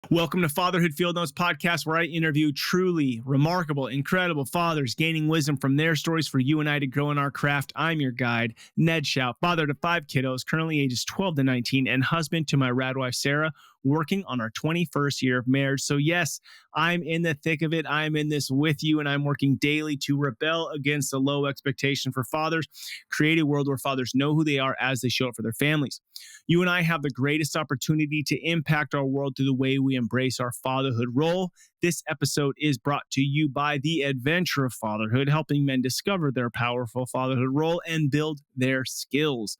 Welcome to Fatherhood Field Notes podcast, where I interview truly remarkable, incredible fathers, gaining wisdom from their stories for you and I to grow in our craft. I'm your guide, Ned Shout, father to 5 kiddos, currently ages 12 to 19, and husband to my rad wife, Sarah, working on our 21st year of marriage. So yes, I'm in the thick of it. I'm in this with you, and I'm working daily to rebel against the low expectation for fathers, create a world where fathers know who they are as they show up for their families. You and I have the greatest opportunity to impact our world through the way we embrace our fatherhood role. This episode is brought to you by the Adventure of Fatherhood, helping men discover their powerful fatherhood role and build their skills.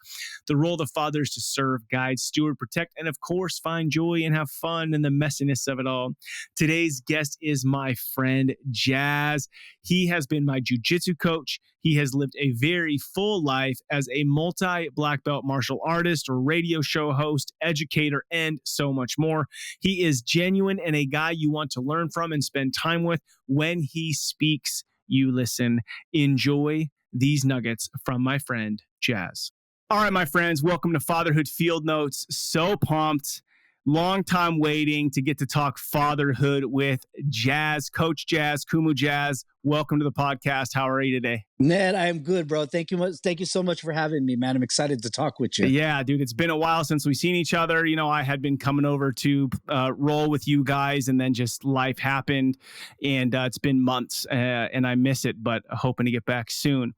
The role of the father is to serve, guide, steward, protect, and of course, find joy and have fun in the messiness of it all. Today's guest is my friend, Jaz. He has been my jiu-jitsu coach. He has lived a very full life as a multi-black belt martial artist, radio show host, educator, and so much more. He is genuine and a guy you want to learn from and spend time with. When he speaks, you listen. Enjoy these nuggets from my friend, Jaz. All right, my friends, welcome to Fatherhood Field Notes. So pumped. Long time waiting to get to talk fatherhood with Jaz, Coach Jaz, Kumu Jaz. Welcome to the podcast. How are you today? Ned, I am good, bro. Thank you so much for having me, man. I'm excited to talk with you. Yeah, dude, it's been a while since we've seen each other. You know, I had been coming over to roll with you guys, and then just life happened, and it's been months, and I miss it, but hoping to get back soon.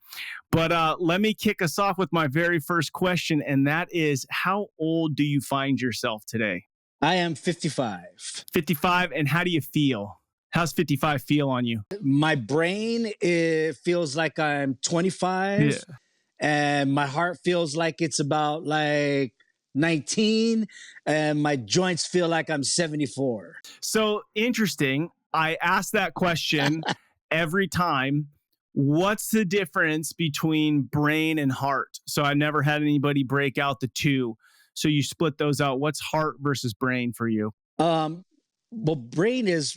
But let me kick us off with my very first question, and that is, how old do you find yourself today? I am 55. 55, and how do you feel? How's 55 feel on you? My brain, it feels like I'm 25, Yeah. and my heart feels like it's about like 19, and my joints feel like I'm 74. So interesting. I ask that question every time. What's the difference between brain and heart? So I never had anybody break out the two. So you split those out. What's heart versus brain for you? Well, brain is,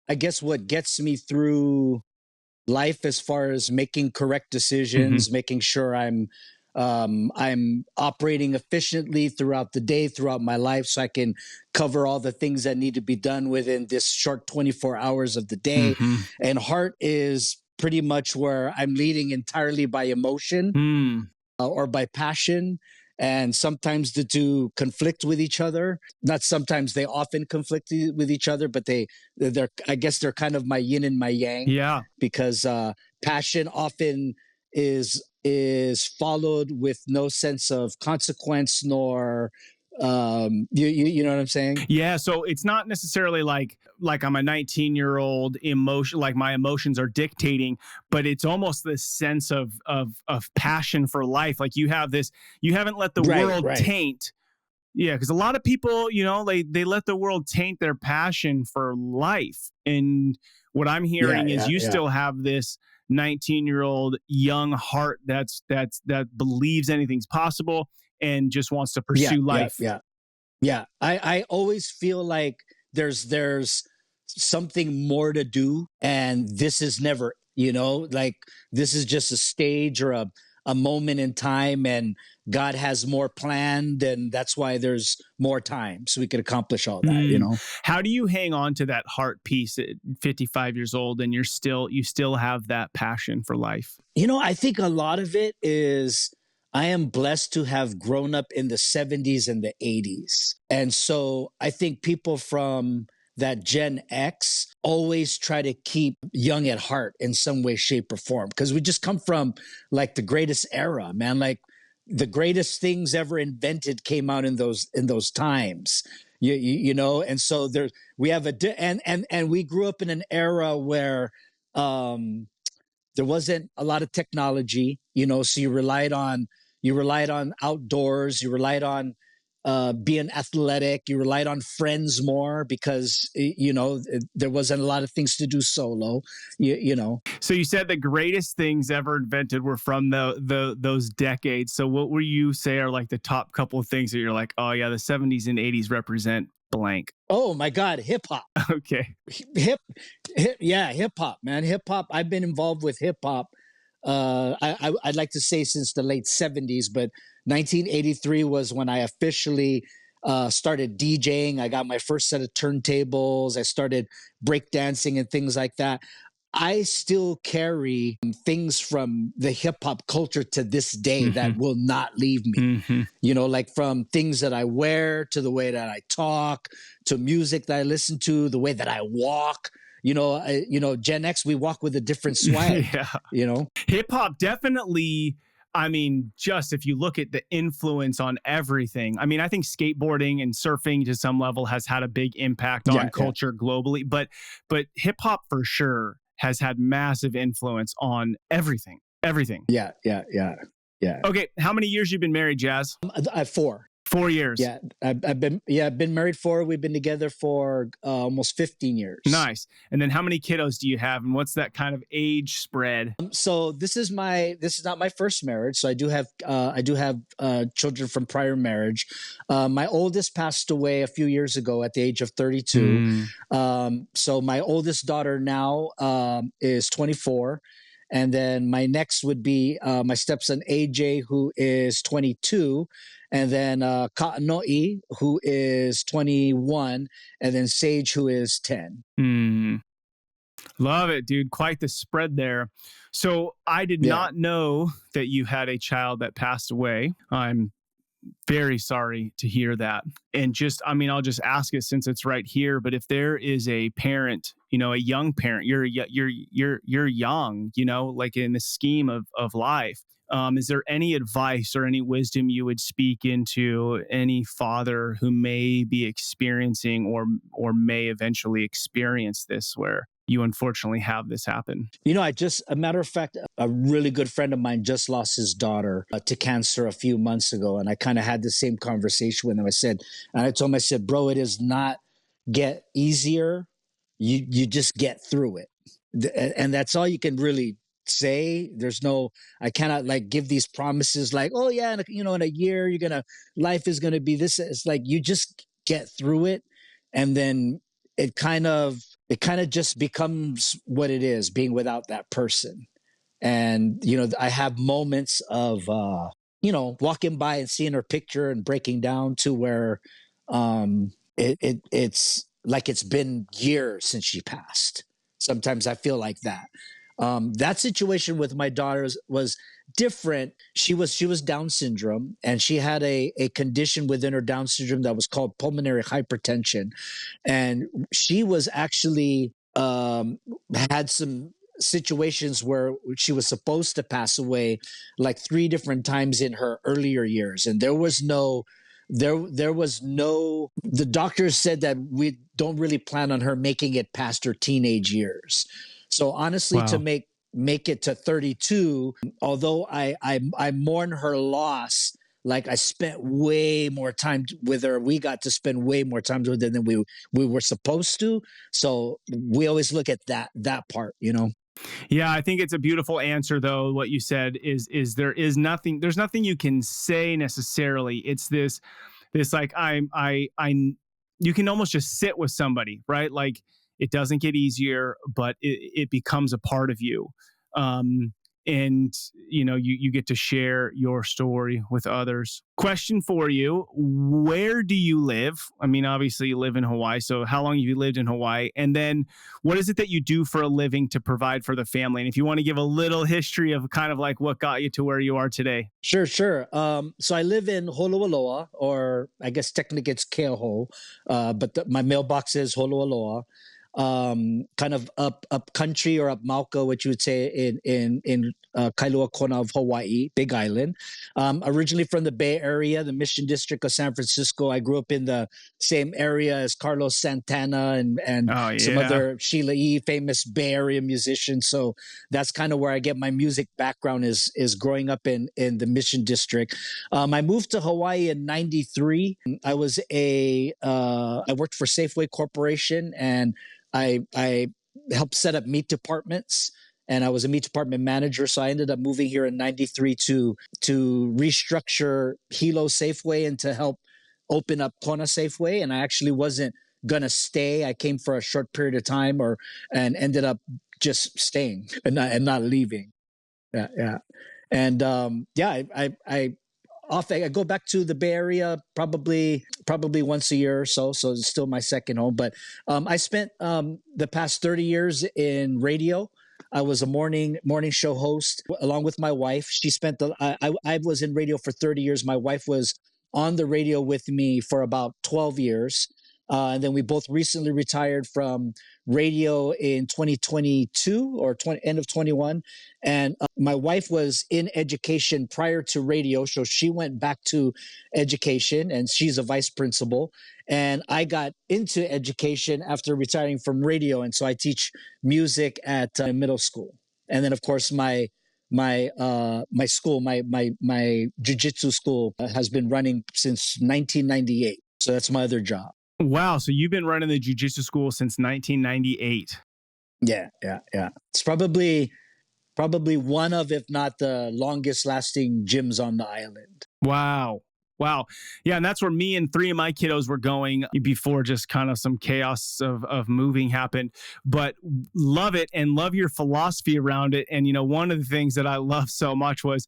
I guess, what gets me through life as far as making correct decisions, making sure I'm operating efficiently throughout the day, throughout my life, so I can cover all the things that need to be done within this short 24 hours of the day. And heart is pretty much where I'm leading entirely by emotion or by passion. And sometimes the two conflict with each other. Not sometimes, they often conflict with each other, but they're I guess they're kind of my yin and my yang. Yeah. Because passion often is followed with no sense of consequence, nor you know what I'm saying? Yeah. So it's not necessarily like I'm a 19-year-old emotion, like my emotions are dictating, but it's almost this sense of passion for life. Like you have this, you haven't let the world taint. Yeah. Because a lot of people, you know, they let the world taint their passion for life. And what I'm hearing is you still have this 19-year-old young heart that believes anything's possible and just wants to pursue life. Yeah. I always feel like there's something more to do, and this is never, you know, like this is just a stage or a moment in time, and God has more planned, and that's why there's more time so we could accomplish all that, you know. How do you hang on to that heart piece at 55 years old and you still have that passion for life? You know, I think a lot of it is I am blessed to have grown up in the 70s and the 80s. And so I think people from that Gen X always try to keep young at heart in some way, shape, or form, because we just come from like the greatest era, man. Like the greatest things ever invented came out in those times. You know, and so we have and we grew up in an era where there wasn't a lot of technology, you know, so you relied on outdoors, you relied on being athletic, you relied on friends more because, you know, there wasn't a lot of things to do solo, you know. So you said the greatest things ever invented were from those decades. So what would you say are like the top couple of things that you're like, oh yeah, the 70s and 80s represent blank? Oh my God, hip hop. Okay. Hip hop, man. Hip hop. I've been involved with hip hop. I'd like to say since the late 70s, but 1983 was when I officially started DJing. I got my first set of turntables. I started breakdancing and things like that. I still carry things from the hip hop culture to this day Mm-hmm. that will not leave me. Mm-hmm. Like from things that I wear to the way that I talk, to music that I listen to, the way that I walk. Gen X, we walk with a different swag. Yeah. Hip hop definitely. I mean, just if you look at the influence on everything, I mean, I think skateboarding and surfing to some level has had a big impact on culture globally, but hip hop for sure has had massive influence on everything. Yeah. Okay, how many years you been married, Jaz? I have 4. 4 years. Yeah, I've been married 4. We've been together for almost 15 years. Nice. And then how many kiddos do you have, and what's that kind of age spread? So this is not my first marriage. So I do have children from prior marriage. My oldest passed away a few years ago at the age of 32. So my oldest daughter now is 24. And then my next would be my stepson AJ, who is 22, and then Ka'anoi, who is 21, and then Sage, who is 10. Love it, dude. Quite the spread there. So I did not know that you had a child that passed away. I'm very sorry to hear that. And I'll just ask it since it's right here. But if there is a parent, a young parent, you're young, like in the scheme of life. Is there any advice or any wisdom you would speak into any father who may be experiencing or may eventually experience this, where you unfortunately have this happen? A matter of fact, a really good friend of mine just lost his daughter to cancer a few months ago. And I kind of had the same conversation with him. I told him, bro, it does not get easier. You just get through it. And that's all you can really say. I cannot give these promises like, oh yeah, in a year, life is going to be this. It's like, you just get through it. And then it kind of just becomes what it is, being without that person. And, I have moments of, walking by and seeing her picture and breaking down to where it's like it's been years since she passed. Sometimes I feel like that. That situation with my daughters was different. She was Down syndrome, and she had a condition within her Down syndrome that was called pulmonary hypertension. And she was actually had some situations where she was supposed to pass away like 3 different times in her earlier years. And the doctors said that we don't really plan on her making it past her teenage years. So honestly, Wow. to make it to 32, although I mourn her loss, like I spent way more time with her. We got to spend way more time with her than we were supposed to. So we always look at that part, Yeah, I think it's a beautiful answer, though. What you said is there's nothing you can say necessarily. It's this like you can almost just sit with somebody, right? Like, it doesn't get easier, but it becomes a part of you. And you get to share your story with others. Question for you: where do you live? I mean, obviously you live in Hawaii. So how long have you lived in Hawaii? And then what is it that you do for a living to provide for the family? And if you want to give a little history of kind of like what got you to where you are today. Sure. So I live in Holualoa, or I guess technically it's Keoho, but my mailbox is Holualoa. Kind of up country, or up Mauka, which you would say in Kailua Kona of Hawaii, Big Island. Originally from the Bay Area, the Mission District of San Francisco. I grew up in the same area as Carlos Santana and some other Sheila E., famous Bay Area musicians. So that's kind of where I get my music background, is growing up in the Mission District. I moved to Hawaii in '93. I worked for Safeway Corporation, and I helped set up meat departments, and I was a meat department manager. So I ended up moving here in '93 to restructure Hilo Safeway and to help open up Kona Safeway. And I actually wasn't gonna stay. I came for a short period of time, and ended up just staying and not leaving. Yeah. And I I go back to the Bay Area probably once a year or so. So it's still my second home. But I spent the past 30 years in radio. I was a morning show host along with my wife. She spent I was in radio for 30 years. My wife was on the radio with me for about 12 years. And then we both recently retired from radio in 2022 or end of 21. And my wife was in education prior to radio. So she went back to education and she's a vice principal. And I got into education after retiring from radio. And so I teach music at middle school. And then, of course, my school, my jiu-jitsu school has been running since 1998. So that's my other job. Wow. So you've been running the jiu-jitsu school since 1998. Yeah. It's probably one of, if not the longest lasting gyms on the island. Wow. Yeah. And that's where me and 3 of my kiddos were going before just kind of some chaos of moving happened. But love it and love your philosophy around it. And, one of the things that I love so much was,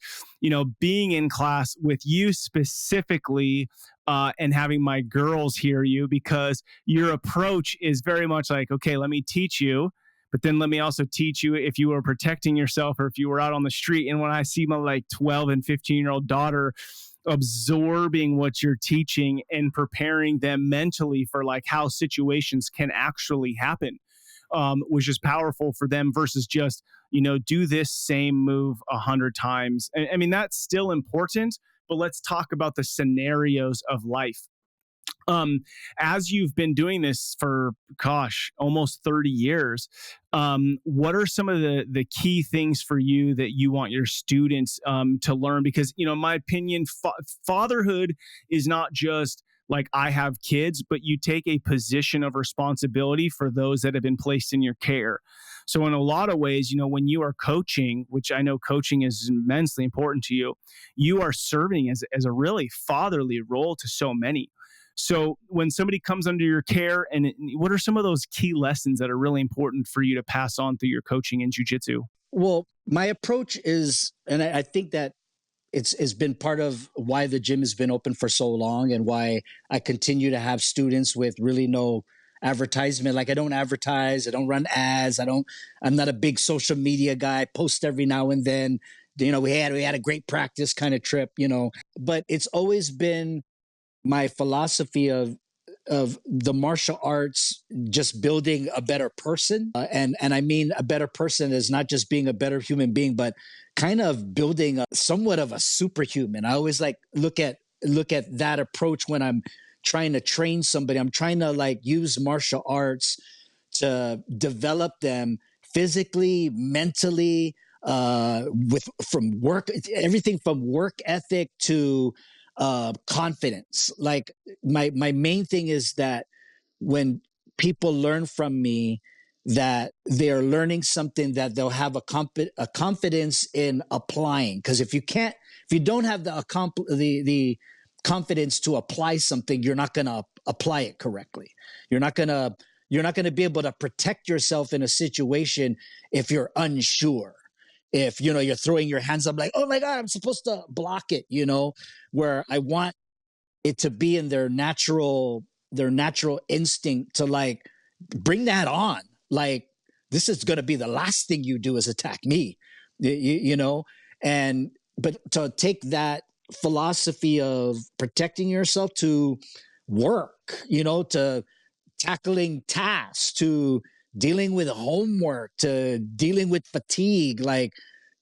being in class with you specifically and having my girls hear you, because your approach is very much like, okay, let me teach you. But then let me also teach you if you were protecting yourself or if you were out on the street. And when I see my 12 and 15-year-old daughter absorbing what you're teaching and preparing them mentally for how situations can actually happen, which is powerful for them versus just, do this same move 100 times. And I mean, that's still important, but let's talk about the scenarios of life. As you've been doing this for, almost 30 years, what are some of the key things for you that you want your students to learn? Because, in my opinion, fatherhood is not just like I have kids, but you take a position of responsibility for those that have been placed in your care. So in a lot of ways, when you are coaching, which I know coaching is immensely important to you, you are serving as a really fatherly role to so many. So when somebody comes under your care, and what are some of those key lessons that are really important for you to pass on through your coaching in jiu-jitsu? Well, my approach is, and I think that it's been part of why the gym has been open for so long and why I continue to have students with really no advertisement. Like I don't advertise, I don't run ads, I'm not a big social media guy. I post every now and then. We had a great practice kind of trip, but it's always been my philosophy of the martial arts just building a better person. And I mean a better person is not just being a better human being, but kind of building somewhat of a superhuman. I always look at that approach when I'm trying to train somebody. I'm trying to use martial arts to develop them physically, mentally, from work, everything from work ethic to confidence. Like my main thing is that when people learn from me, that they're learning something that they'll have a confidence in applying. Because if you don't have the confidence to apply something, you're not going to apply it correctly. You're not going to be able to protect yourself in a situation if you're unsure. If, you're throwing your hands up like, oh my God, I'm supposed to block it, where I want it to be in their natural instinct to bring that on. Like, this is going to be the last thing you do is attack me, but to take that philosophy of protecting yourself to work, to tackling tasks, to dealing with homework, to dealing with fatigue,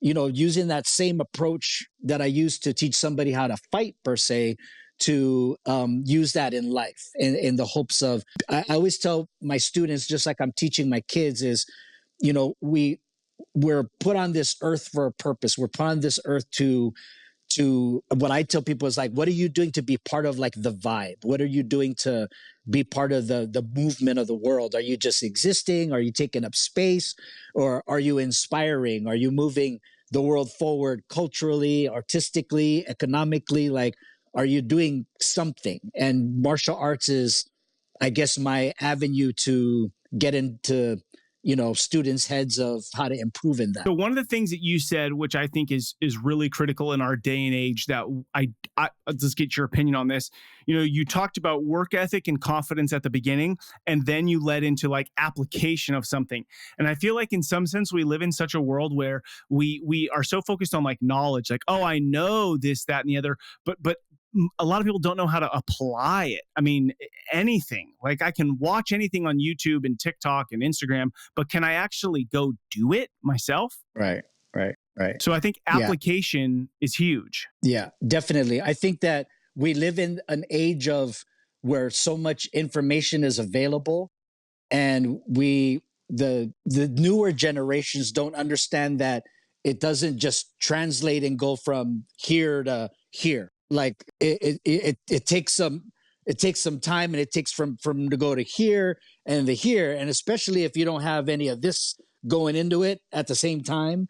using that same approach that I used to teach somebody how to fight per se, to use that in life in the hopes of, I always tell my students, just like I'm teaching my kids, is, we're put on this earth for a purpose. We're put on this earth to what I tell people is what are you doing to be part of the vibe? What are you doing to be part of the movement of the world? Are you just existing? Are you taking up space? Or are you inspiring? Are you moving the world forward culturally, artistically, economically? Are you doing something? And martial arts is, I guess, my avenue to get into students' heads of how to improve in that. So one of the things that you said, which I think is really critical in our day and age, that I let's get your opinion on this. You talked about work ethic and confidence at the beginning, and then you led into like application of something. And I feel like in some sense we live in such a world where we are so focused on like knowledge, like, oh, I know this, that, and the other, but a lot of people don't know how to apply it. I mean, anything. Like I can watch anything on YouTube and TikTok and Instagram, but can I actually go do it myself? Right. So I think application is huge. Yeah, definitely. I think that we live in an age of where so much information is available, and the newer generations don't understand that it doesn't just translate and go from here to here. Like it takes some time, and it takes from to go to here and to here, and especially if you don't have any of this going into it at the same time,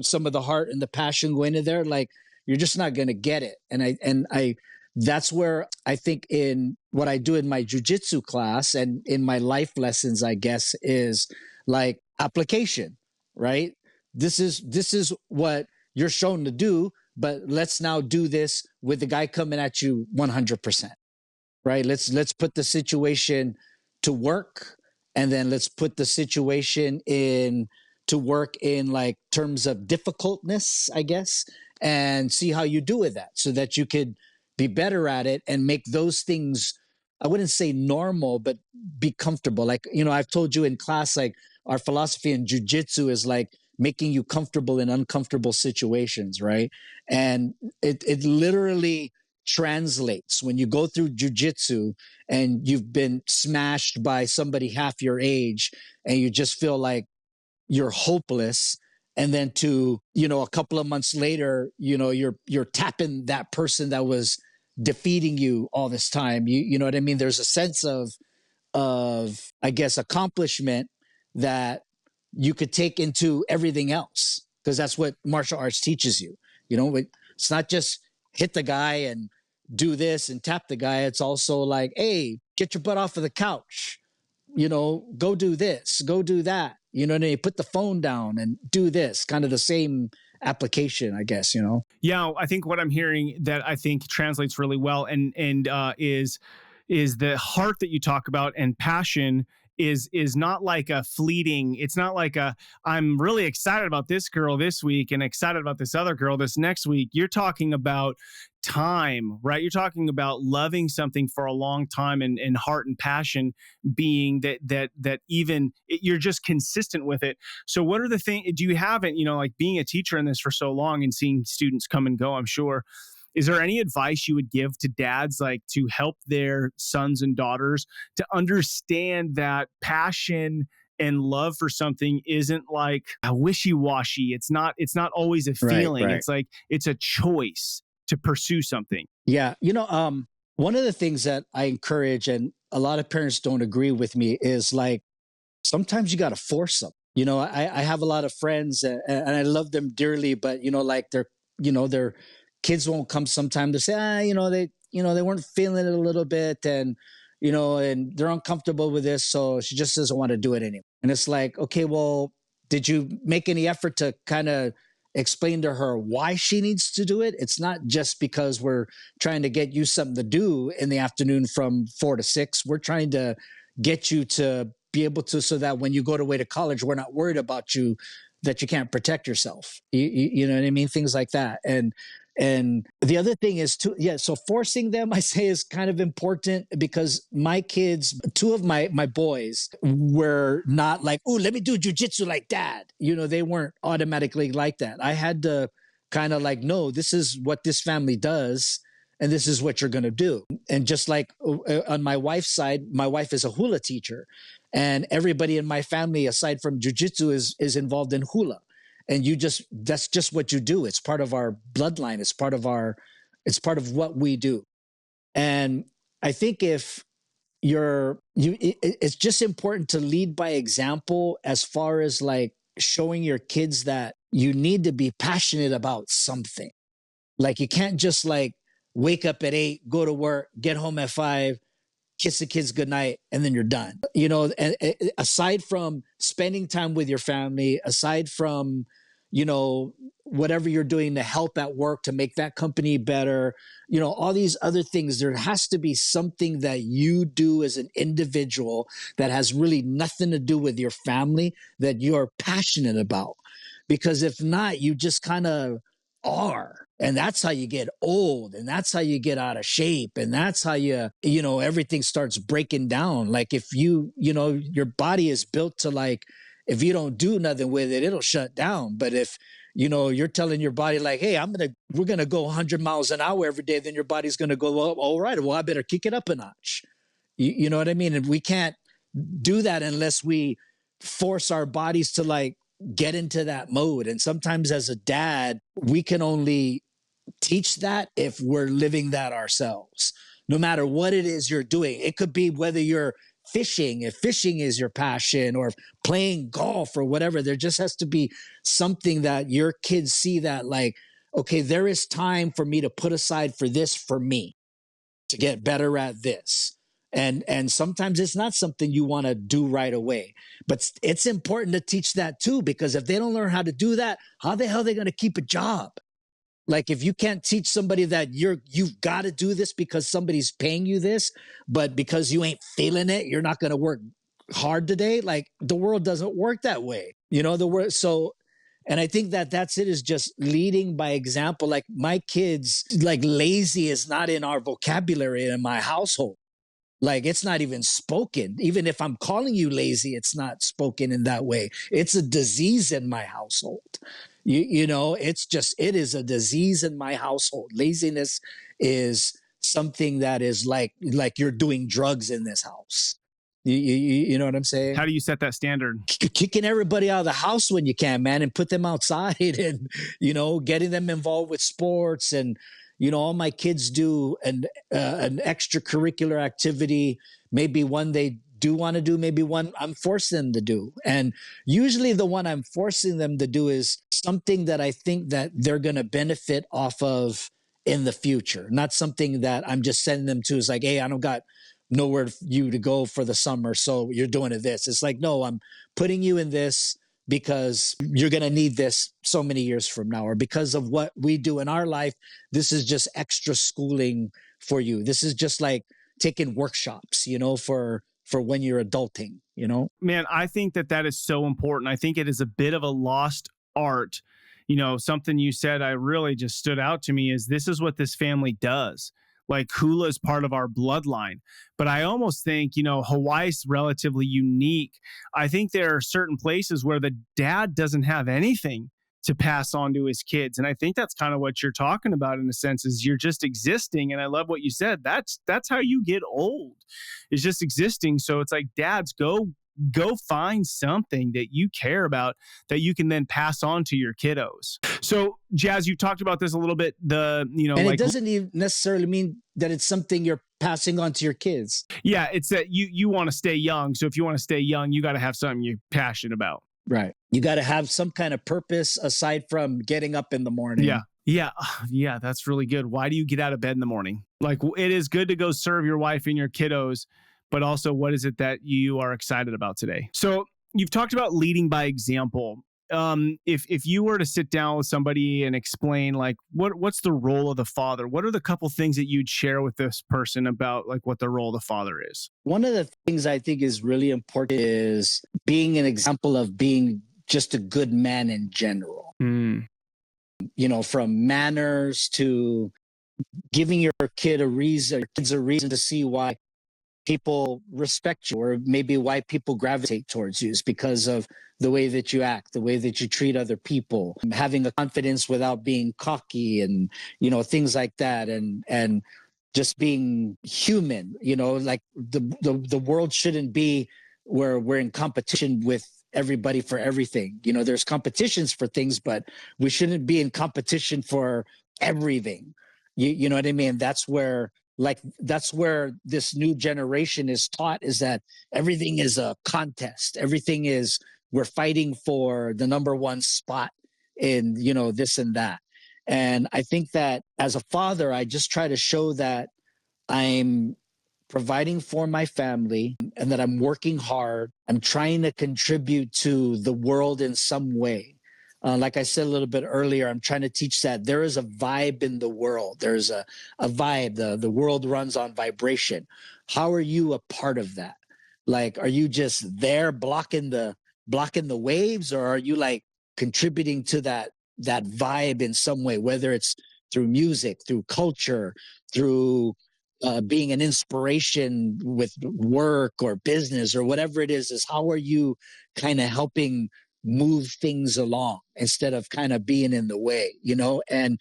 some of the heart and the passion going into there, like you're just not going to get it. And I that's where I think in what I do in my jiu-jitsu class and in my life lessons, I guess, is like application, right? This is what you're shown to do, but let's now do this with the guy coming at you 100%, right? Let's put the situation to work, and then let's put the situation in to work in like terms of difficultness, I guess, and see how you do with that so that you could be better at it and make those things, I wouldn't say normal, but be comfortable. Like, I've told you in class, like our philosophy in jiu-jitsu is like making you comfortable in uncomfortable situations, right? And it literally translates when you go through jiu-jitsu and you've been smashed by somebody half your age and you just feel like you're hopeless, and then to a couple of months later you're tapping that person that was defeating you all this time. You know what I mean? There's a sense of I guess accomplishment that you could take into everything else, because that's what martial arts teaches you. It's not just hit the guy and do this and tap the guy. It's also like, hey, get your butt off of the couch, go do this, go do that, and you put the phone down and do this, kind of the same application, I guess. Yeah, I think what I'm hearing that I think translates really well and is the heart that you talk about, and passion is not like a fleeting. It's not like I'm really excited about this girl this week and excited about this other girl this next week. You're talking about time, right? You're talking about loving something for a long time, and heart and passion being that even you're just consistent with it. So what are the things, do you have it, like being a teacher in this for so long and seeing students come and go, I'm sure, is there any advice you would give to dads, like to help their sons and daughters to understand that passion and love for something isn't like a wishy-washy? It's not always a feeling. Right. It's like, it's a choice to pursue something. Yeah. One of the things that I encourage, and a lot of parents don't agree with me, is like, sometimes you got to force them. I have a lot of friends and I love them dearly, but like their kids won't come sometime to say, they weren't feeling it a little bit, and and they're uncomfortable with this, so she just doesn't want to do it anymore. And it's like, okay, well, did you make any effort to kind of explain to her why she needs to do it? It's not just because we're trying to get you something to do in the afternoon from 4 to 6. We're trying to get you to be able to, so that when you go away to college, we're not worried about you, that you can't protect yourself. You know what I mean? Things like that. And the other thing is so forcing them, I say, is kind of important, because my kids, two of my boys, were not like, oh, let me do jujitsu like dad. They weren't automatically like that. I had to kind of like, no, this is what this family does, and this is what you're going to do. And just like on my wife's side, my wife is a hula teacher, and everybody in my family, aside from jujitsu, is involved in hula. And that's just what you do. It's part of our bloodline. It's part of what we do. And I think if it's just important to lead by example, as far as like showing your kids that you need to be passionate about something. Like you can't just like wake up at 8, go to work, get home at 5, kiss the kids goodnight, and then you're done. Aside from spending time with your family, aside from, whatever you're doing to help at work to make that company better, all these other things, there has to be something that you do as an individual that has really nothing to do with your family that you're passionate about. Because if not, you just kind of are. And that's how you get old, and that's how you get out of shape, and that's how everything starts breaking down. Like if your body is built to, like, if you don't do nothing with it, it'll shut down. But if you're telling your body, like, hey, we're gonna go 100 miles an hour every day, then your body's gonna go, well, all right, well, I better kick it up a notch. You know what I mean? And we can't do that unless we force our bodies to, like, get into that mode. And sometimes as a dad, we can only teach that if we're living that ourselves. No matter what it is you're doing, it could be whether you're fishing, if fishing is your passion, or playing golf or whatever. There just has to be something that your kids see that, like, okay, there is time for me to put aside for this, for me to get better at this. And sometimes it's not something you want to do right away, but it's important to teach that too, because if they don't learn how to do that, how the hell are they going to keep a job? Like, if you can't teach somebody that you've got to do this because somebody's paying you this, but because you ain't feeling it, you're not going to work hard today. Like, the world doesn't work that way. The world. So, and I think that's it, is just leading by example. Like, my kids, like, lazy is not in our vocabulary in my household. Like, it's not even spoken. Even if I'm calling you lazy, it's not spoken in that way. It's a disease in my household. It is a disease in my household. Laziness is something that is like you're doing drugs in this house. You know what I'm saying? How do you set that standard? Kicking everybody out of the house when you can, man, and put them outside, and, getting them involved with sports. And, all my kids do an extracurricular activity, maybe one they do want to do, maybe one I'm forcing them to do. And usually the one I'm forcing them to do is something that I think that they're going to benefit off of in the future, not something that I'm just sending them to. It's like, hey, I don't got nowhere for you to go for the summer, so you're doing this. It's like, no, I'm putting you in this because you're going to need this so many years from now, or because of what we do in our life. This is just extra schooling for you. This is just like taking workshops, for when you're adulting, Man, I think that is so important. I think it is a bit of a lost art. Something you said, I really just stood out to me, is this is what this family does. Like, hula is part of our bloodline. But I almost think, Hawaii's relatively unique. I think there are certain places where the dad doesn't have anything to pass on to his kids. And I think that's kind of what you're talking about, in a sense, is you're just existing. And I love what you said. That's how you get old, is just existing. So it's like, dads, go find something that you care about that you can then pass on to your kiddos. So, Jaz, you talked about this a little bit. And it doesn't even necessarily mean that it's something you're passing on to your kids. Yeah, it's that you want to stay young. So if you want to stay young, you got to have something you're passionate about. Right. You got to have some kind of purpose aside from getting up in the morning. Yeah. Yeah, that's really good. Why do you get out of bed in the morning? Like, it is good to go serve your wife and your kiddos, but also, what is it that you are excited about today? So you've talked about leading by example. If you were to sit down with somebody and explain, like, what's the role of the father? What are the couple things that you'd share with this person about, like, what the role of the father is? One of the things I think is really important is being an example of being just a good man in general. From manners to giving your kids a reason to see why people respect you, or maybe why people gravitate towards you, is because of the way that you act, the way that you treat other people, having a confidence without being cocky, and, things like that. And just being human, like the world shouldn't be where we're in competition with everybody for everything. There's competitions for things, but we shouldn't be in competition for everything. You know what I mean? That's where this new generation is taught, is that everything is a contest. Everything is, we're fighting for the number one spot in, this and that. And I think that as a father, I just try to show that I'm providing for my family and that I'm working hard. I'm trying to contribute to the world in some way. Like I said a little bit earlier, I'm trying to teach that there is a vibe in the world. There's a vibe. The world runs on vibration. How are you a part of that? Like, are you just there blocking the waves, or are you like contributing to that vibe in some way, whether it's through music, through culture, through being an inspiration with work or business or whatever it is how are you kind of helping move things along instead of kind of being in the way, and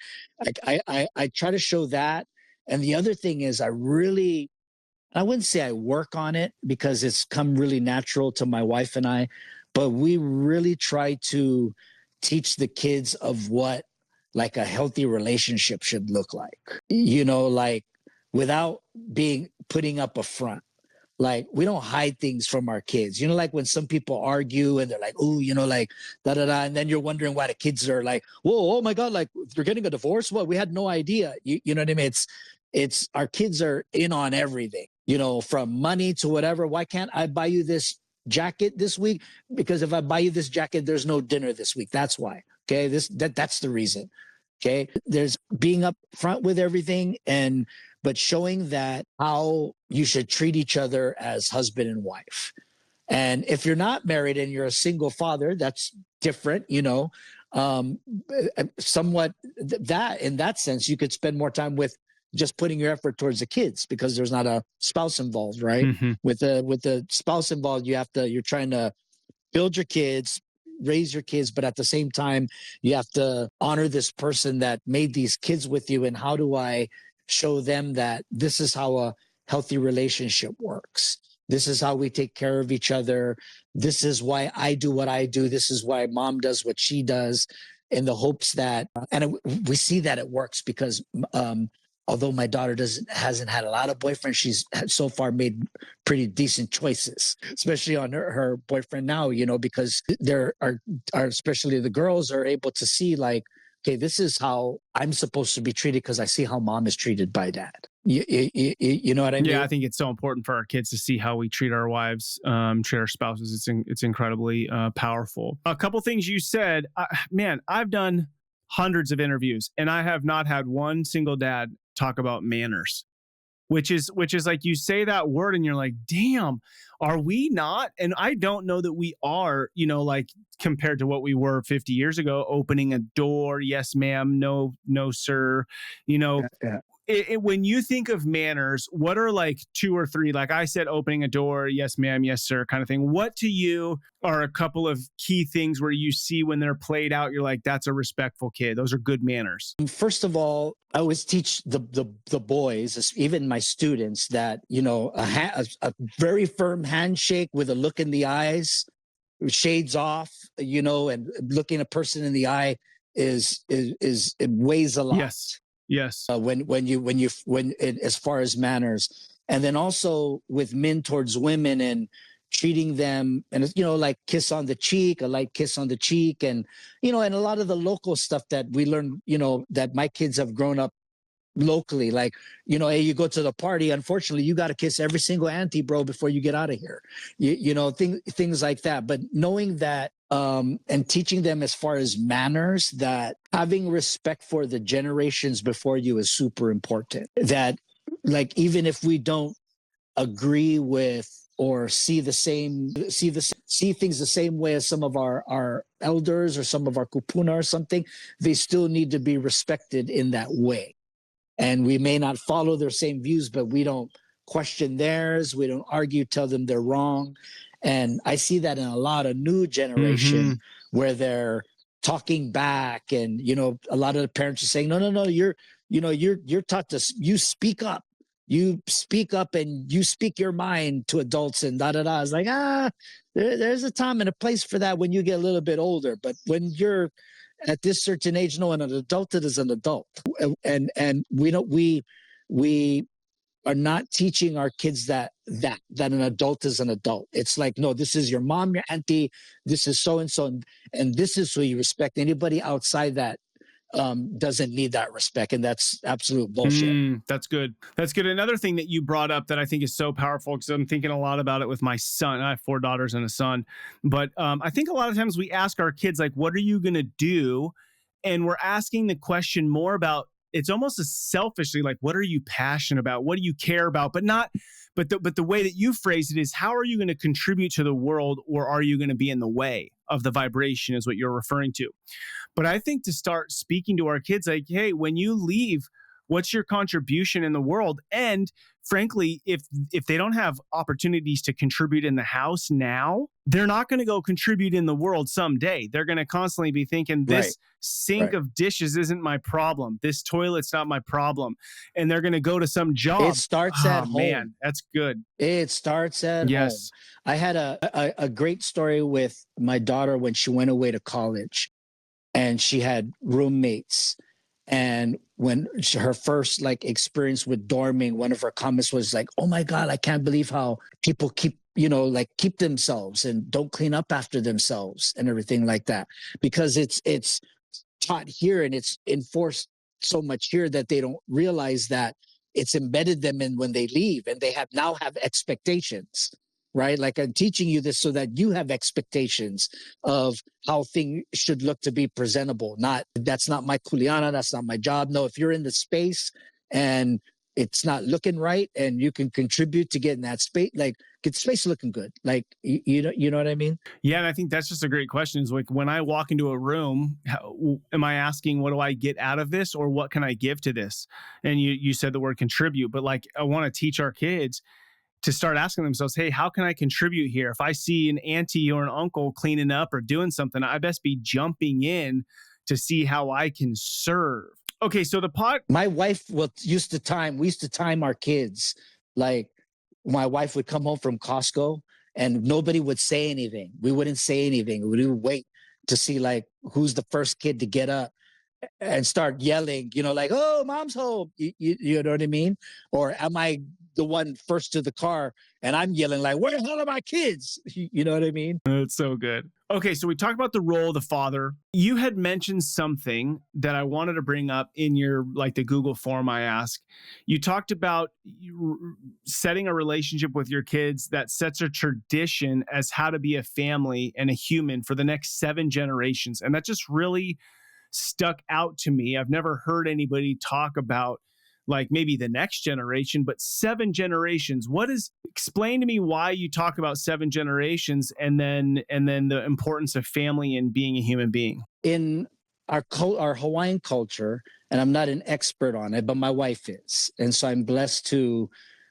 I try to show that. And the other thing is I wouldn't say I work on it because it's come really natural to my wife and I, but we really try to teach the kids of what like a healthy relationship should look like, like without putting up a front. Like we don't hide things from our kids, like when some people argue and they're like, oh, like da da da. And then you're wondering why the kids are like, whoa, oh my God, like they're getting a divorce. What? We had no idea. You know what I mean? It's our kids are in on everything, from money to whatever. Why can't I buy you this jacket this week? Because if I buy you this jacket, there's no dinner this week. That's why. Okay. That's the reason. Okay. There's being up front with everything but showing that how you should treat each other as husband and wife. And if you're not married and you're a single father, that's different, somewhat that in that sense, you could spend more time with just putting your effort towards the kids because there's not a spouse involved, right? Mm-hmm. With the spouse involved, you're trying to build your kids, raise your kids, but at the same time, you have to honor this person that made these kids with you. And how do I show them that this is how a healthy relationship works? This is how we take care of each other. This is why I do what I do. This is why mom does what she does, in the hopes that, we see that it works because although my daughter hasn't had a lot of boyfriends, she's so far made pretty decent choices, especially on her boyfriend now, because there are especially the girls are able to see like, okay, this is how I'm supposed to be treated because I see how mom is treated by dad. You know what I mean? Yeah, I think it's so important for our kids to see how we treat our wives, treat our spouses. It's incredibly powerful. A couple things you said, man, I've done hundreds of interviews and I have not had one single dad talk about manners, which is like you say that word and you're like, damn, are we not? And I don't know that we are, like compared to what we were 50 years ago, opening a door. Yes, ma'am. No, sir. Yeah. When you think of manners, what are like two or three, like I said, opening a door, yes, ma'am, yes, sir, kind of thing. What to you are a couple of key things where you see when they're played out, you're like, that's a respectful kid. Those are good manners. First of all, I always teach the boys, even my students, that, a very firm handshake with a look in the eyes, shades off, and looking a person in the eye it weighs a lot. Yes. When as far as manners, and then also with men towards women and treating them, and like kiss on the cheek, a light kiss on the cheek, and and a lot of the local stuff that we learn, that my kids have grown up locally, like hey, you go to the party, unfortunately you got to kiss every single auntie, bro, before you get out of here, things like that. But knowing that and teaching them as far as manners, that having respect for the generations before you is super important. That like even if we don't agree with or see things the same way as some of our elders or some of our kupuna or something, they still need to be respected in that way. And we may not follow their same views, but we don't question theirs. We don't argue, tell them they're wrong. And I see that in a lot of new generation where they're talking back, and a lot of the parents are saying, no, you're taught to, you speak up and you speak your mind to adults and da da da. It's like, there's a time and a place for that when you get a little bit older, but when you're at this certain age, an adult is an adult, and we are not teaching our kids that an adult is an adult. It's like, no, this is your mom, your auntie, this is so and so, and this is who you respect. Anybody outside that doesn't need that respect, and that's absolute bullshit. That's good. That's good. Another thing that you brought up that I think is so powerful, because I'm thinking a lot about it with my son. I have 4 daughters and a son, but I think a lot of times we ask our kids, like, what are you going to do? And we're asking the question more about, it's almost as selfishly like, what are you passionate about? What do you care about? But not, but the way that you phrase it is, how are you going to contribute to the world, or are you going to be in the way of the vibration, is what you're referring to. But I think to start speaking to our kids like, hey, when you leave, what's your contribution in the world? And frankly, if they don't have opportunities to contribute in the house now, they're not going to go contribute in the world someday. They're going to constantly be thinking, this sink of dishes isn't my problem. This toilet's not my problem. And they're going to go to some job. It starts at home. Man, that's good. It starts at home. I had a great story with my daughter when she went away to college, and she had roommates. And when her first experience with dorming, one of her comments was like, "Oh my God, I can't believe how people keep themselves and don't clean up after themselves and everything like that." Because it's taught here and it's enforced so much here that they don't realize that it's embedded them in when they leave, and they now have expectations. Right? Like, I'm teaching you this so that you have expectations of how things should look to be presentable. That's not my kuleana, that's not my job. No, if you're in the space and it's not looking right and you can contribute to getting that space, get the space looking good. You know what I mean? Yeah. And I think that's just a great question, is like, when I walk into a room, am I asking, what do I get out of this, or what can I give to this? And you said the word contribute, but I want to teach our kids to start asking themselves, hey, how can I contribute here? If I see an auntie or an uncle cleaning up or doing something, I best be jumping in to see how I can serve. Okay, so my wife we used to time our kids. Like, my wife would come home from Costco and nobody would say anything. We wouldn't say anything. We would wait to see who's the first kid to get up and start yelling, "Oh, mom's home." You know what I mean? Or am I the one first to the car and I'm yelling where the hell are my kids? You know what I mean? That's so good. Okay, so we talked about the role of the father. You had mentioned something that I wanted to bring up in your the Google form I asked. You talked about setting a relationship with your kids that sets a tradition as how to be a family and a human for the next 7 generations. And that just really stuck out to me. I've never heard anybody talk about maybe the next generation, but 7 generations. Explain to me why you talk about 7 generations, and then the importance of family and being a human being. In our Hawaiian culture, and I'm not an expert on it, but my wife is. And so I'm blessed to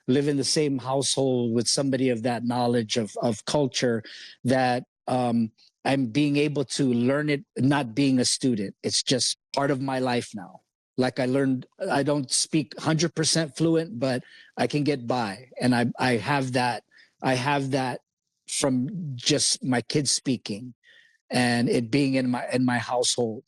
live in the same household with somebody of that knowledge of culture, that I'm being able to learn it, not being a student. It's just part of my life now. I learned, I don't speak 100% fluent, but I can get by. And I have that from just my kids speaking and it being in my household.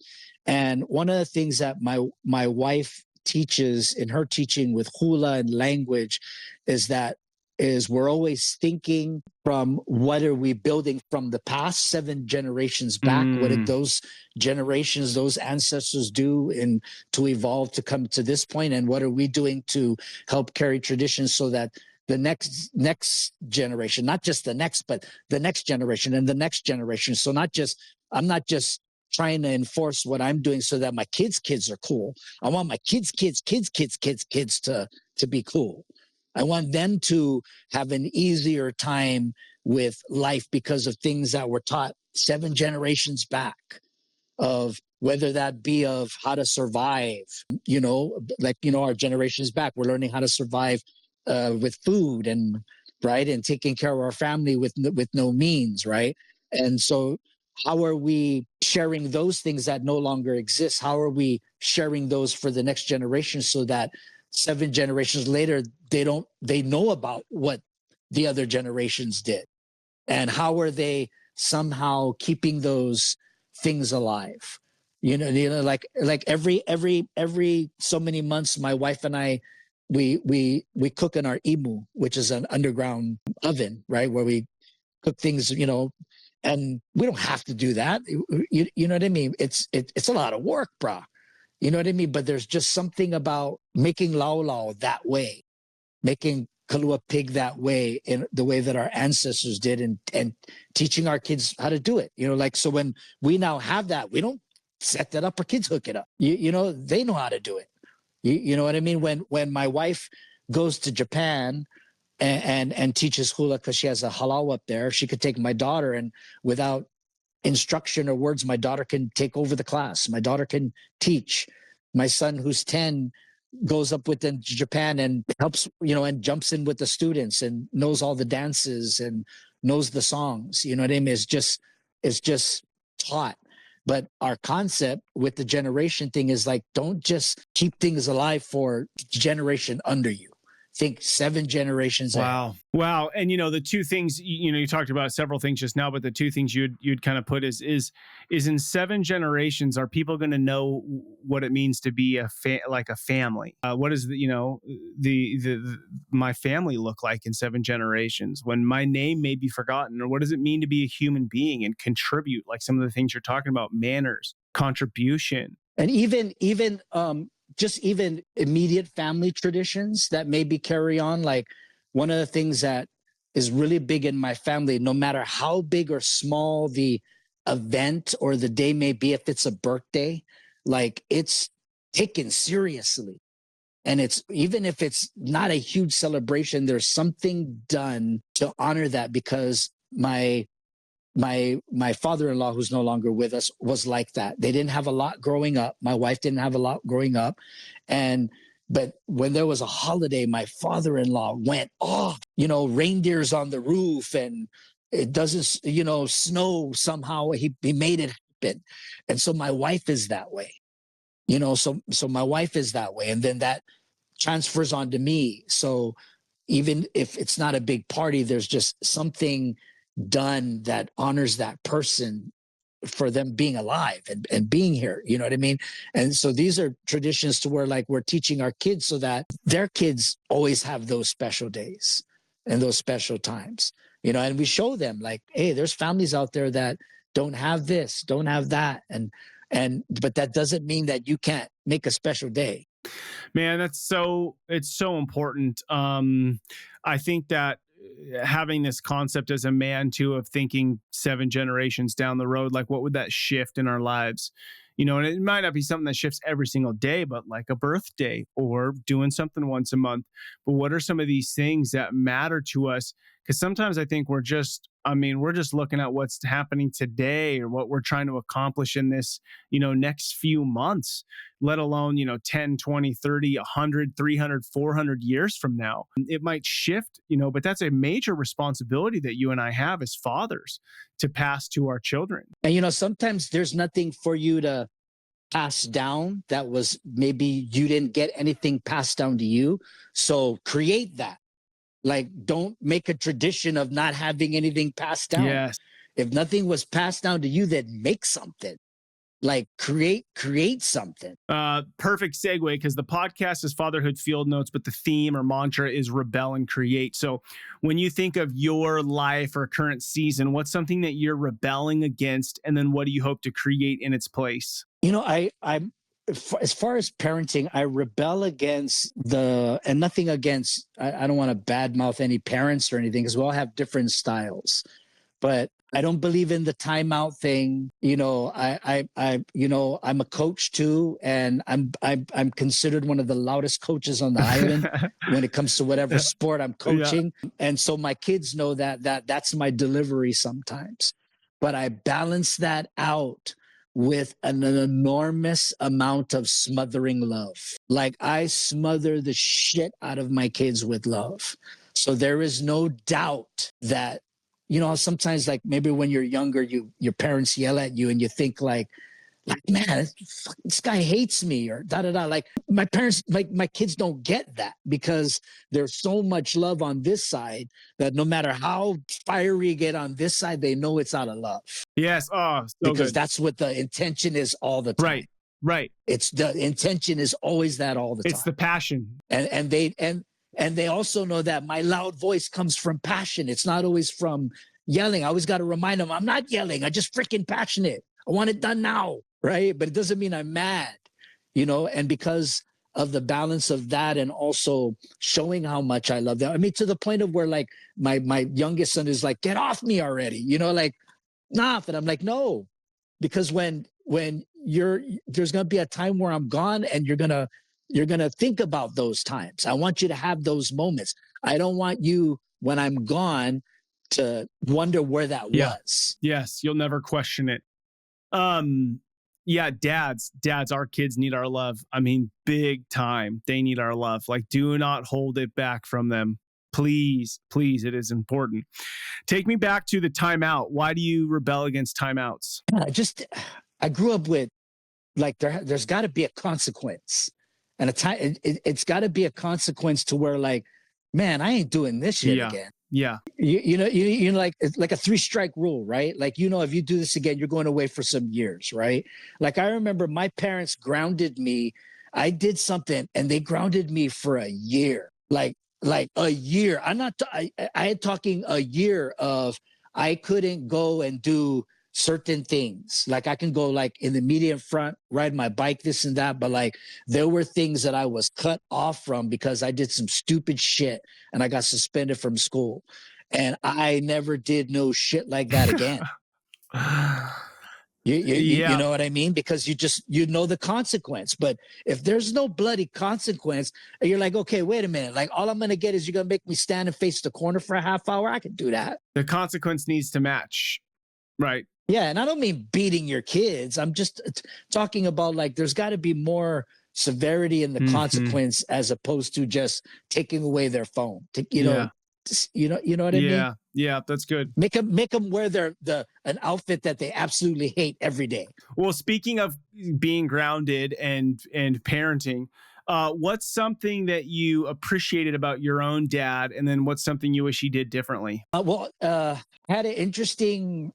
And one of the things that my wife teaches in her teaching with hula and language is we're always thinking from, what are we building from the past 7 generations back? What did those generations, those ancestors do to evolve to come to this point? And what are we doing to help carry traditions so that the next generation, not just the next, but the next generation and the next generation. So I'm not just trying to enforce what I'm doing so that my kids are cool. I want my kids to be cool. I want them to have an easier time with life because of things that were taught 7 generations back, of whether that be of how to survive, our generations back, we're learning how to survive with food and taking care of our family with no means, right? And so how are we sharing those things that no longer exist? How are we sharing those for the next generation so that 7 generations later, they know about what the other generations did? And how are they somehow keeping those things alive? Like every so many months, my wife and I, we cook in our imu, which is an underground oven, right? Where we cook things, and we don't have to do that. You know what I mean? It's a lot of work, brah. You know what I mean? But there's just something about making lau lau that way, making Kalua pig that way, in the way that our ancestors did, and teaching our kids how to do it. Like, so when we now have that, we don't set that up, our kids hook it up. They know how to do it. You know what I mean? When my wife goes to Japan and teaches hula, because she has a halau up there, she could take my daughter, and without instruction or words, my daughter can take over the class. My daughter can teach. My son, who's 10, goes up with them to Japan and helps, and jumps in with the students and knows all the dances and knows the songs. You know what I mean? It's just taught. But our concept with the generation thing is like, don't just keep things alive for generation under you. Think 7 generations ahead. Wow. And the two things, you talked about several things just now, but the two things you'd kind of put is in 7 generations, are people going to know what it means to be like a family? What does my family look like in 7 generations when my name may be forgotten? Or what does it mean to be a human being and contribute, like some of the things you're talking about, manners, contribution? And even just even immediate family traditions that maybe carry on. Like, one of the things that is really big in my family, no matter how big or small the event or the day may be, if it's a birthday, like, it's taken seriously. And it's, even if it's not a huge celebration, there's something done to honor that, because my father-in-law, who's no longer with us, was like that. They didn't have a lot growing up. My wife didn't have a lot growing up. But when there was a holiday, my father-in-law went off, reindeers on the roof, and it doesn't, snow somehow. He made it happen. And so my wife is that way, so my wife is that way. And then that transfers on to me. So even if it's not a big party, there's just something done that honors that person for them being alive and being here. You know what I mean? And so these are traditions to where, like, we're teaching our kids so that their kids always have those special days and those special times, and we show them, like, hey, there's families out there that don't have this, don't have that. But that doesn't mean that you can't make a special day. Man, it's so important. I think that having this concept as a man too, of thinking 7 generations down the road, like, what would that shift in our lives? And it might not be something that shifts every single day, but like a birthday or doing something once a month. But what are some of these things that matter to us? Because sometimes I think we're just looking at what's happening today or what we're trying to accomplish in this, next few months, let alone, 10, 20, 30, 100, 300, 400 years from now. It might shift, but that's a major responsibility that you and I have as fathers to pass to our children. And, sometimes there's nothing for you to pass down that was, maybe you didn't get anything passed down to you. So create that. Like, don't make a tradition of not having anything passed down. Yes. If nothing was passed down to you, then make something. Like, create something. Perfect segue, because the podcast is Fatherhood Field Notes, but the theme or mantra is rebel and create. So when you think of your life or current season, what's something that you're rebelling against? And then what do you hope to create in its place? I'm as far as parenting, I rebel against and nothing against, I don't want to badmouth any parents or anything, because we all have different styles, but I don't believe in the timeout thing. I'm a coach too, and I'm considered one of the loudest coaches on the island when it comes to whatever sport I'm coaching. Yeah. And so my kids know that's my delivery sometimes, but I balance that out with an enormous amount of smothering love. Like, I smother the shit out of my kids with love. So there is no doubt that, sometimes, like, maybe when you're younger, your parents yell at you and you think like, man, this guy hates me, or da-da-da. Like, my parents, like, my kids don't get that, because there's so much love on this side that no matter how fiery you get on this side, they know it's out of love. Yes. Oh, so because good. That's what the intention is all the time. Right. It's the intention is always that all the time. It's the passion. And they also know that my loud voice comes from passion. It's not always from yelling. I always got to remind them, I'm not yelling. I'm just freaking passionate. I want it done now. Right. But it doesn't mean I'm mad. and because of the balance of that and also showing how much I love them. I mean, to the point of where like my youngest son is like, get off me already, like, nah. And I'm like, no, because when there's going to be a time where I'm gone and you're going to think about those times. I want you to have those moments. I don't want you when I'm gone to wonder where that was. Yes. You'll never question it. Yeah, dads, our kids need our love. I mean, big time. They need our love. Like, do not hold it back from them. Please, it is important. Take me back to the timeout. Why do you rebel against timeouts? I grew up with like there's got to be a consequence, and a time. It's got to be a consequence to where like, man, I ain't doing this shit again. Yeah. You know, like it's like a 3-strike rule, right? Like, if you do this again, you're going away for some years, right? Like I remember my parents grounded me. I did something and they grounded me for a year, like a year. I had talking a year of I couldn't go and do certain things. Like I can go like in the immediate front, ride my bike, this and that. But like there were things that I was cut off from because I did some stupid shit and I got suspended from school. And I never did no shit like that again. You know what I mean? Because you know the consequence. But if there's no bloody consequence, and you're like, okay, wait a minute. Like all I'm going to get is you're going to make me stand and face the corner for a half hour. I can do that. The consequence needs to match. Right. Yeah. And I don't mean beating your kids. I'm just talking about like, there's got to be more severity in the consequence as opposed to just taking away their phone. You know what I mean? Yeah, that's good. Make them wear an outfit that they absolutely hate every day. Well, speaking of being grounded and parenting, what's something that you appreciated about your own dad, and then what's something you wish he did differently? I had an interesting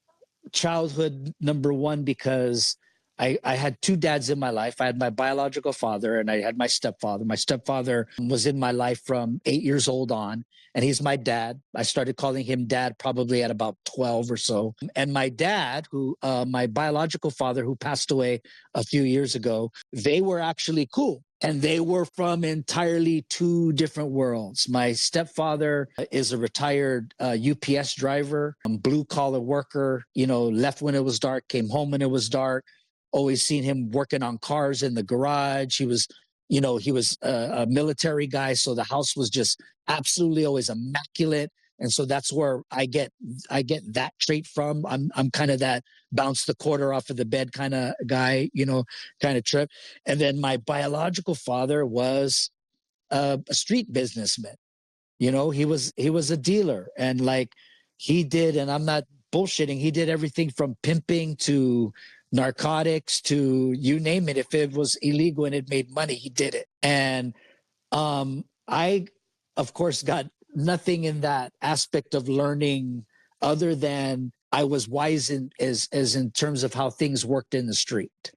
childhood, number one, because I had 2 dads in my life. I had my biological father and I had my stepfather. My stepfather was in my life from 8 years old on, and he's my dad. I started calling him dad probably at about 12 or so. And my dad, my biological father, who passed away a few years ago, they were actually cool. And they were from entirely 2 different worlds. My stepfather is a retired UPS driver, blue collar worker, left when it was dark, came home when it was dark. Always seen him working on cars in the garage. He was a military guy. So the house was just absolutely always immaculate. And so that's where I get that trait from. I'm kind of that bounce the quarter off of the bed kind of guy, kind of trip. And then my biological father was a street businessman. He was a dealer, and like he did, and I'm not bullshitting, he did everything from pimping to narcotics to you name it. If it was illegal and it made money, he did it. And I, of course, got nothing in that aspect of learning other than I was wise as in terms of how things worked in the street,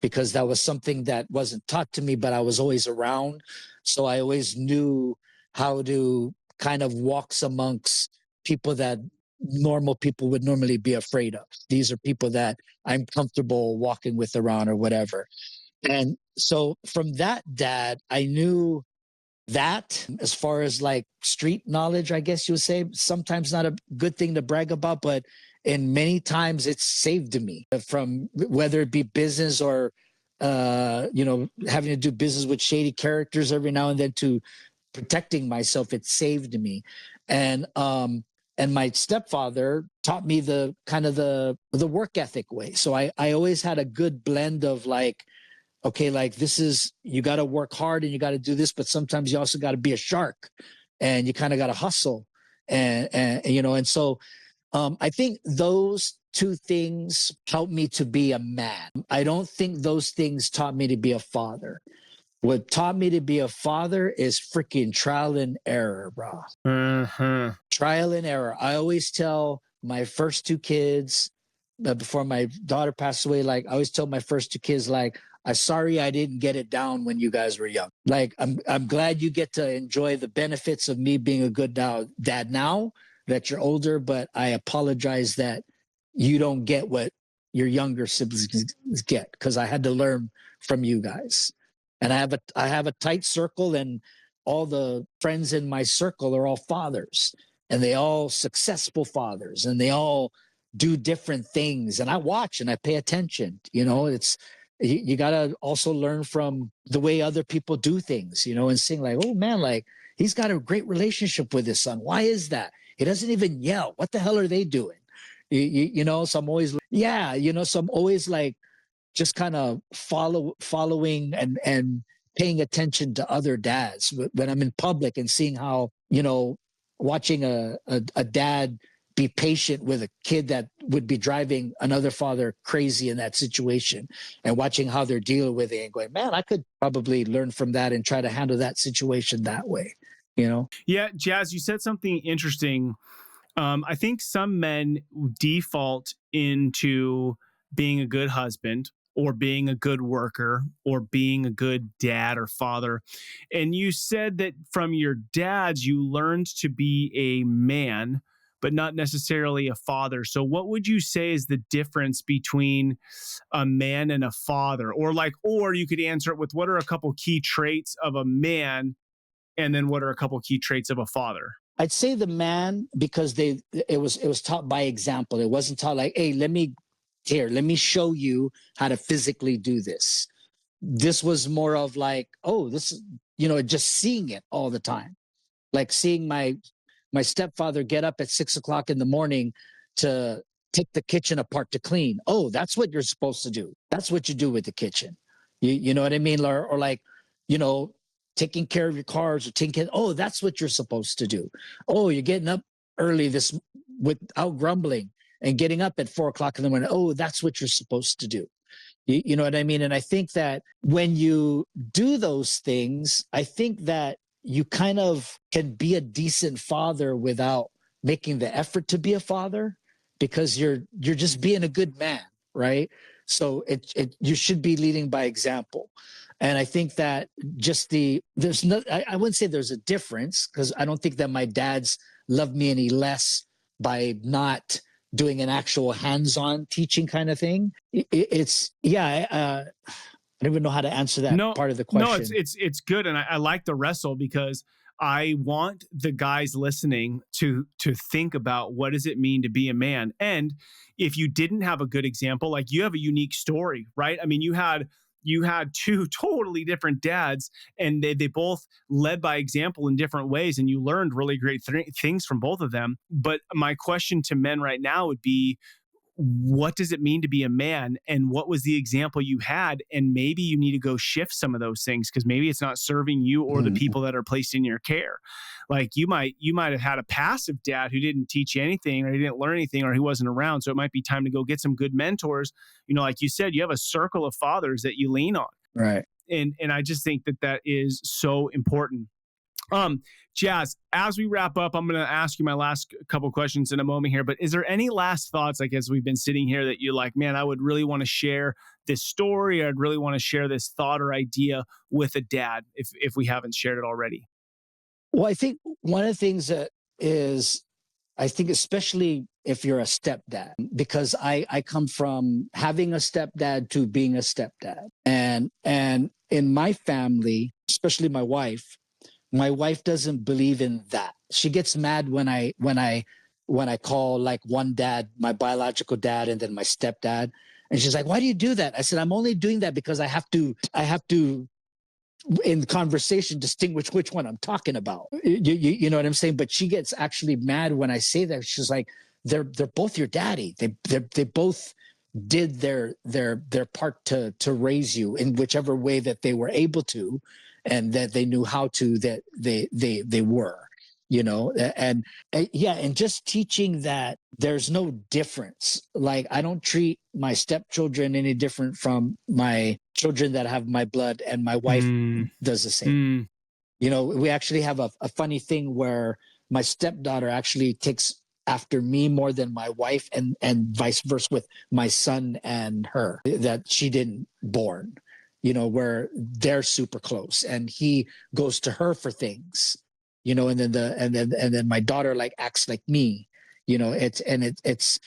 because that was something that wasn't taught to me, but I was always around. So I always knew how to kind of walk amongst people that normal people would normally be afraid of. These are people that I'm comfortable walking with around or whatever. And so from that dad, I knew that as far as like street knowledge, I guess you would say, sometimes not a good thing to brag about, but in many times it's saved me from whether it be business or, having to do business with shady characters every now and then to protecting myself. It saved me. And my stepfather taught me the kind of the work ethic way. So I always had a good blend of like, okay, like this is, you got to work hard and you got to do this, but sometimes you also got to be a shark and you kind of got to hustle. And so I think those 2 things helped me to be a man. I don't think those things taught me to be a father. What taught me to be a father is freaking trial and error, bro. Trial and error. I always tell my first 2 kids, before my daughter passed away, like I always tell my first 2 kids, like, I'm sorry I didn't get it down when you guys were young. Like, I'm glad you get to enjoy the benefits of me being a good dad now that you're older, but I apologize that you don't get what your younger siblings get, because I had to learn from you guys. And I have a tight circle, and all the friends in my circle are all fathers, and they all successful fathers, and they all do different things. And I watch and I pay attention. It's you got to also learn from the way other people do things, and seeing like, oh man, like he's got a great relationship with his son. Why is that? He doesn't even yell. What the hell are they doing? So I'm always, yeah, so I'm always like, just kind of following and paying attention to other dads when I'm in public, and seeing how, watching a dad be patient with a kid that would be driving another father crazy in that situation, and watching how they're dealing with it and going, man, I could probably learn from that and try to handle that situation that way. Yeah, Jazz, you said something interesting. I think some men default into being a good husband, or being a good worker, or being a good dad or father. And you said that from your dads, you learned to be a man, but not necessarily a father. So, what would you say is the difference between a man and a father? Or you could answer it with, what are a couple key traits of a man? And then what are a couple key traits of a father? I'd say the man, because it was taught by example. It wasn't taught like, hey, let me show you how to physically do this. This was more of like, oh, this is, just seeing it all the time. Like seeing my stepfather get up at 6 o'clock in the morning to take the kitchen apart to clean. Oh, that's what you're supposed to do. That's what you do with the kitchen. You know what I mean? Or like, taking care of your cars, or oh, that's what you're supposed to do. Oh, you're getting up early without grumbling, and getting up at 4 o'clock in the morning. Oh, that's what you're supposed to do. You know what I mean? And I think that when you do those things, I think that you kind of can be a decent father without making the effort to be a father, because you're just being a good man, right? So you should be leading by example. And I think that I wouldn't say there's a difference, because I don't think that my dads love me any less by not doing an actual hands-on teaching kind of thing. I don't even know how to answer that part of the question. No, it's good, and I like the wrestle, because I want the guys listening to think about, what does it mean to be a man? And if you didn't have a good example, like, you have a unique story, right? I mean, you had two totally different dads, and they both led by example in different ways, and you learned really great things from both of them. But my question to men right now would be, what does it mean to be a man, and what was the example you had? And maybe you need to go shift some of those things, because maybe it's not serving you or the people that are placed in your care. Like, you might have had a passive dad who didn't teach you anything, or he didn't learn anything, or he wasn't around. So it might be time to go get some good mentors. Like you said, you have a circle of fathers that you lean on. Right. And I just think that is so important. Jazz, as we wrap up, I'm going to ask you my last couple questions in a moment here, but is there any last thoughts, like, as we've been sitting here, that you're like, man, I would really want to share this story, or I'd really want to share this thought or idea with a dad, if we haven't shared it already? Well, I think one of the things that is, I think, especially if you're a stepdad, because I come from having a stepdad to being a stepdad. And in my family, especially my wife doesn't believe in that. She gets mad when I call, like, one dad my biological dad and then my stepdad. And she's like, why do you do that? I said, I'm only doing that because I have to in conversation distinguish which one I'm talking about. You know what I'm saying? But she gets actually mad when I say that. She's like, they're both your daddy. They both did their part to raise you in whichever way that they were able to, and that they knew how to, that they were, and just teaching that there's no difference. Like, I don't treat my stepchildren any different from my children that have my blood, and my wife does the same. We actually have a funny thing where my stepdaughter actually takes after me more than my wife, and vice versa with my son and her, that she didn't born, where they're super close, and he goes to her for things, and then my daughter, like, acts like me. It's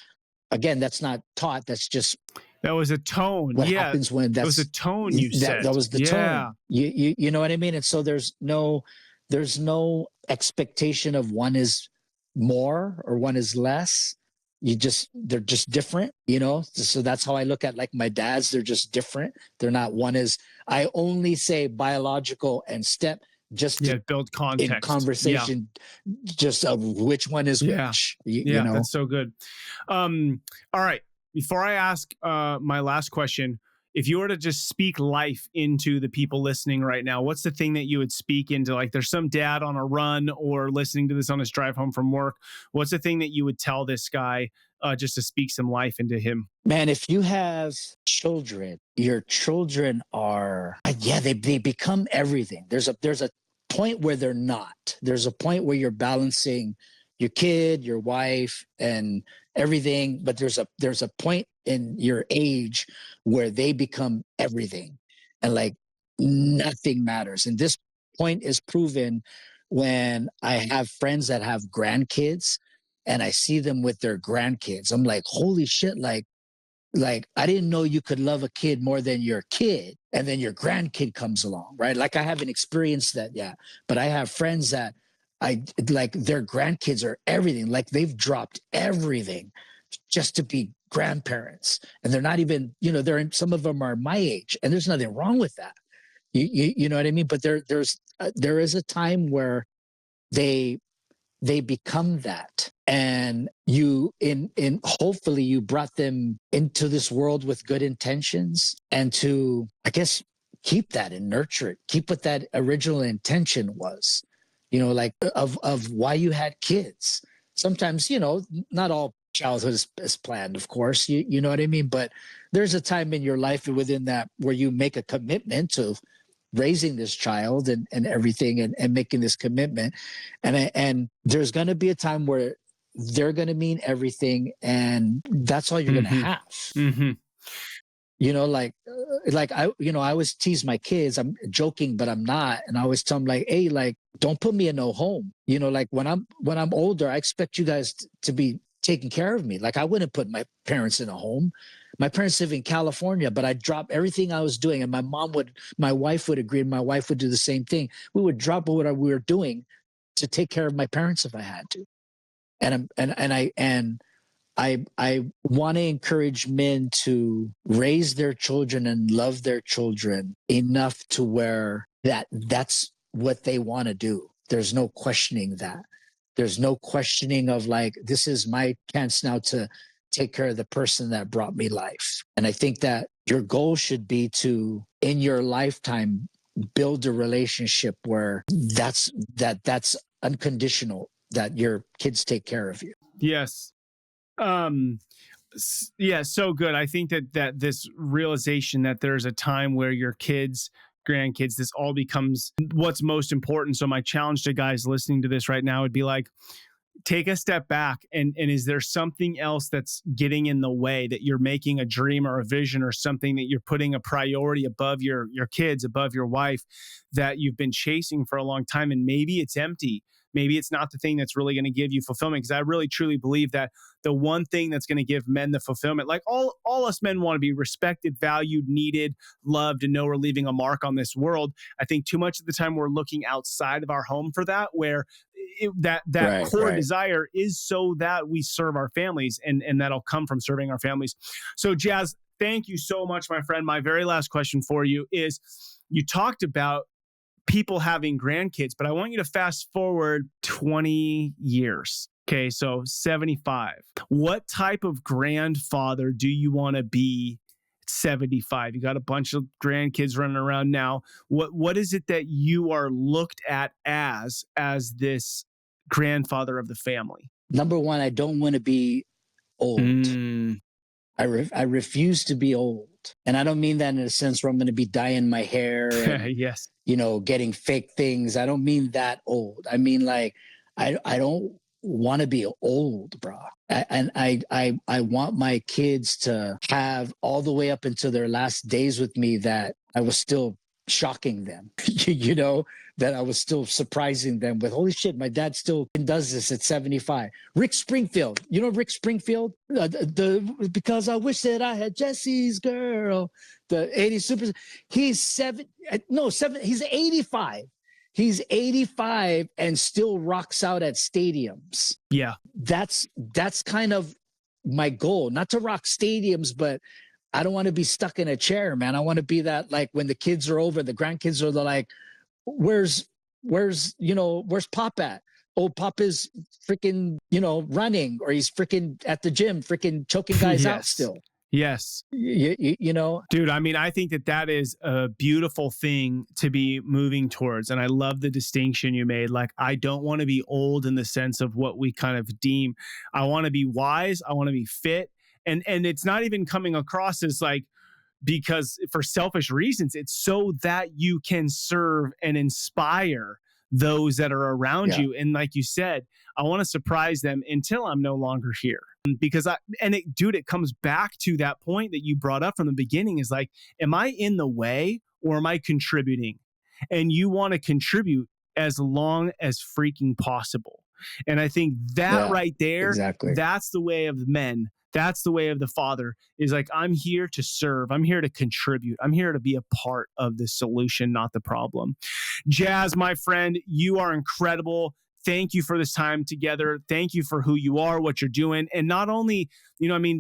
again, that's not taught. That's just That was a tone. What Yeah. happens when That was a tone you set. that was the Yeah. tone. You know what I mean? And so there's no expectation of one is more or one is less. They're just different, you know? So that's how I look at like my dads. They're just different. They're not one is, I only say biological and step just Yeah. Build in context. conversation, just of which one is which, you know? That's so good. All right. Before I ask my last question, if you were to just speak life into the people listening right now, what's the thing that you would speak into? Like there's some dad on a run or listening to this on his drive home from work. What's the thing that you would tell this guy just to speak some life into him? Man, if you have children, your children are, yeah, they become everything. There's a point where they're not. There's a point where you're balancing your kid, your wife, and everything. But there's a point in your age where they become everything, and like nothing matters. And this point is proven when I have friends that have grandkids, and I see them with their grandkids. I'm like, holy shit! Like I didn't know you could love a kid more than your kid, and then your grandkid comes along, right? Like I haven't experienced that yet, but I have friends that I like their grandkids are everything. Like they've dropped everything just to be grandparents, and they're not even, you know, some of them are my age, and there's nothing wrong with that. You know what I mean? But there is a time where they they become that, and you in hopefully you brought them into this world with good intentions, and to, I guess, keep that and nurture it, keep what that original intention was, you know, like of why you had kids. Sometimes, you know, not all childhood is planned, of course, you know what I mean, but there's a time in your life within that where you make a commitment to raising this child and everything, and making this commitment, and there's going to be a time where they're going to mean everything, and that's all you're going to have. You know, like I, you know, I always tease my kids. I'm joking, but I'm not. And I always tell them like, hey, like, don't put me in no home. You know, like when I'm older, I expect you guys to be taking care of me. Like I wouldn't put my parents in a home. My parents live in California, but I'd drop everything I was doing. And my wife would agree, and my wife would do the same thing. We would drop what we were doing to take care of my parents if I had to. And I want to encourage men to raise their children and love their children enough to where that's what they want to do. There's no questioning that. There's no questioning of like, this is my chance now to take care of the person that brought me life. And I think that your goal should be to, in your lifetime, build a relationship where that's unconditional, that your kids take care of you. Yes. Um, yeah, so good. I think that this realization that there's a time where your kids, grandkids, this all becomes what's most important. So my challenge to guys listening to this right now would be like, take a step back, and is there something else that's getting in the way, that you're making a dream or a vision or something, that you're putting a priority above your kids, above your wife, that you've been chasing for a long time, and maybe it's empty. Maybe it's not the thing that's really going to give you fulfillment. Because I really truly believe that the one thing that's going to give men the fulfillment, like all us men want to be respected, valued, needed, loved, and know we're leaving a mark on this world. I think too much of the time we're looking outside of our home for that, where that Right, core right. desire is so that we serve our families, and that'll come from serving our families. So Jaz, thank you so much, my friend. My very last question for you is, you talked about people having grandkids, but I want you to fast forward 20 years. Okay, so 75. What type of grandfather do you want to be at 75? You got a bunch of grandkids running around now. What is it that you are looked at as this grandfather of the family? Number one, I don't want to be old. I refuse to be old. And I don't mean that in a sense where I'm going to be dyeing my hair and, Yes. you know, getting fake things. I don't mean that old. I mean, like, I don't want to be old, bro. I want my kids to have all the way up until their last days with me that I was still shocking them, you know, that I was still surprising them with, holy shit, my dad still does this at 75. Rick Springfield, you know, Rick Springfield, because I wish that I had Jesse's girl, the 80s super, he's he's 85. He's 85 and still rocks out at stadiums. Yeah. That's kind of my goal, not to rock stadiums, but I don't want to be stuck in a chair, man. I want to be that, like, when the kids are over, the grandkids are like, where's Pop at? Oh, Pop is freaking, running, or he's freaking at the gym, freaking choking guys out still. Yes. You know, dude, I mean, I think that is a beautiful thing to be moving towards. And I love the distinction you made. Like, I don't want to be old in the sense of what we kind of deem. I want to be wise. I want to be fit. And it's not even coming across as like, because for selfish reasons, it's so that you can serve and inspire those that are around you. And like you said, I want to surprise them until I'm no longer here. Because it comes back to that point that you brought up from the beginning, is like, am I in the way or am I contributing? And you want to contribute as long as freaking possible. And I think that right there, exactly. That's the way of the men. That's the way of the father, is like, I'm here to serve. I'm here to contribute. I'm here to be a part of the solution, not the problem. Jaz, my friend, you are incredible. Thank you for this time together. Thank you for who you are, what you're doing. And not only,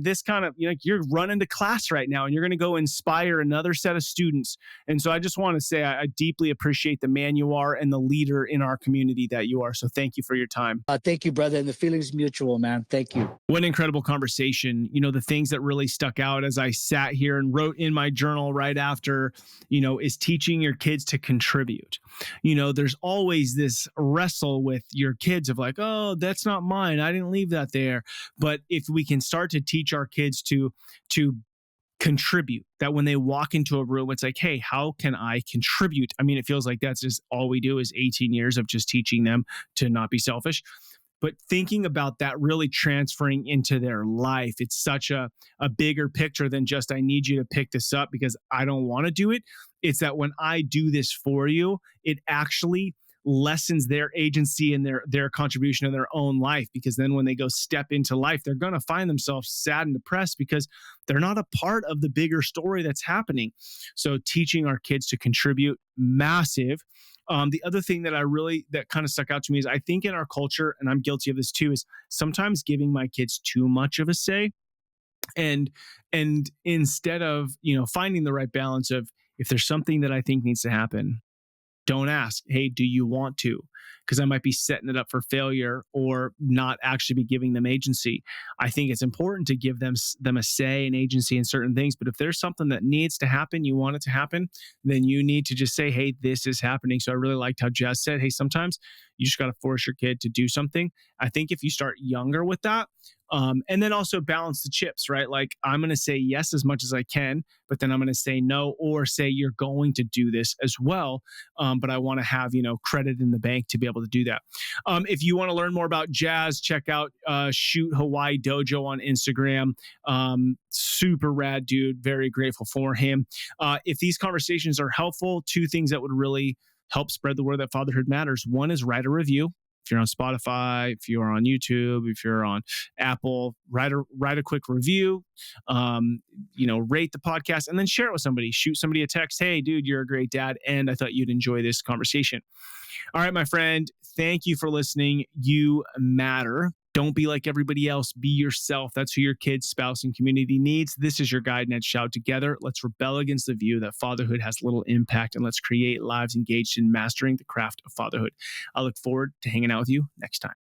this kind of, you're running to class right now and you're going to go inspire another set of students. And so I just want to say I deeply appreciate the man you are and the leader in our community that you are. So thank you for your time. Thank you, brother. And the feeling's mutual, man. Thank you. What an incredible conversation. The things that really stuck out as I sat here and wrote in my journal right after, is teaching your kids to contribute. There's always this wrestle with your kids of like, oh, that's not mine. I didn't leave that there. But if we can start to teach our kids to contribute, that when they walk into a room, it's like, hey, how can I contribute? I mean, it feels like that's just all we do is 18 years of just teaching them to not be selfish. But thinking about that really transferring into their life, it's such a bigger picture than just, I need you to pick this up because I don't want to do it. It's that when I do this for you, it actually lessens their agency and their contribution in their own life, because then when they go step into life, they're going to find themselves sad and depressed because they're not a part of the bigger story that's happening. So teaching our kids to contribute, massive. The other thing that kind of stuck out to me is, I think in our culture, and I'm guilty of this too, is sometimes giving my kids too much of a say. And instead of, finding the right balance of, if there's something that I think needs to happen, don't ask, hey, do you want to? Because I might be setting it up for failure or not actually be giving them agency. I think it's important to give them a say and agency in certain things. But if there's something that needs to happen, you want it to happen, then you need to just say, hey, this is happening. So I really liked how Jaz said, hey, sometimes you just got to force your kid to do something. I think if you start younger with that, and then also balance the chips, right? Like, I'm going to say yes as much as I can, but then I'm going to say no, or say you're going to do this as well. But I want to have, credit in the bank to be able to do that. If you want to learn more about Jaz, check out Shoot Hawaii Dojo on Instagram. Super rad dude. Very grateful for him. If these conversations are helpful, two things that would really help spread the word that fatherhood matters. One is write a review. If you're on Spotify, if you're on YouTube, if you're on Apple, write a quick review, rate the podcast, and then share it with somebody. Shoot somebody a text. Hey, dude, you're a great dad, and I thought you'd enjoy this conversation. All right, my friend, thank you for listening. You matter. Don't be like everybody else. Be yourself. That's who your kids, spouse, and community needs. This is your guide, Ned Shout. Together, let's rebel against the view that fatherhood has little impact, and let's create lives engaged in mastering the craft of fatherhood. I look forward to hanging out with you next time.